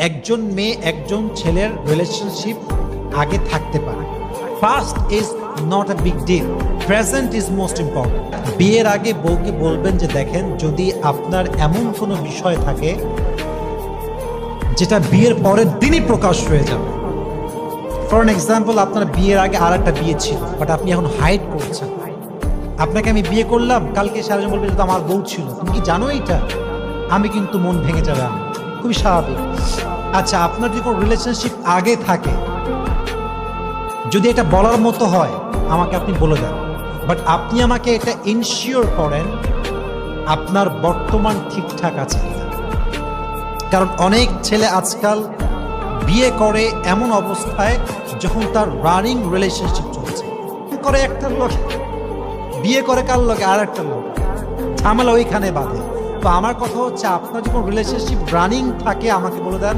একজন মেয়ে একজন ছেলের রিলেশনশিপ আগে থাকতে পারে। Past is not a big deal, present is most important. বিয়ের আগে বউকে বলবেন যে দেখেন, যদি আপনার এমন কোনো বিষয় থাকে যেটা বিয়ের পরের দিনই প্রকাশ হয়ে যাবে, ফর এন এক্সাম্পল আপনার বিয়ের আগে আর একটা বিয়ে ছিল, বাট আপনি এখন হাইড করছেন। আপনাকে আমি বিয়ে করলাম, কালকে সারাজন বলবে এটা তো আমার বউ ছিল, তুমি কি জানো এটা? আমি কিন্তু মন ভেঙে যাবে, আমি খুবই স্বাভাবিক। আচ্ছা, আপনার যদি কোনো রিলেশনশিপ আগে থাকে, যদি এটা বলার মতো হয় আমাকে আপনি বলে দেন, বাট আপনি আমাকে এটা ইনশিওর করেন আপনার বর্তমান ঠিকঠাক আছে কিনা। কারণ অনেক ছেলে আজকাল বিয়ে করে এমন অবস্থায় যখন তার রানিং রিলেশনশিপ চলছে, করে একটার লোক, বিয়ে করে কার লোকে আর একটা লোক, ঝামেলা ওইখানে বাঁধে। তো আমার কথা হচ্ছে, আপনার যখন রিলেশনশিপ রানিং থাকে আমাকে বলে দেন,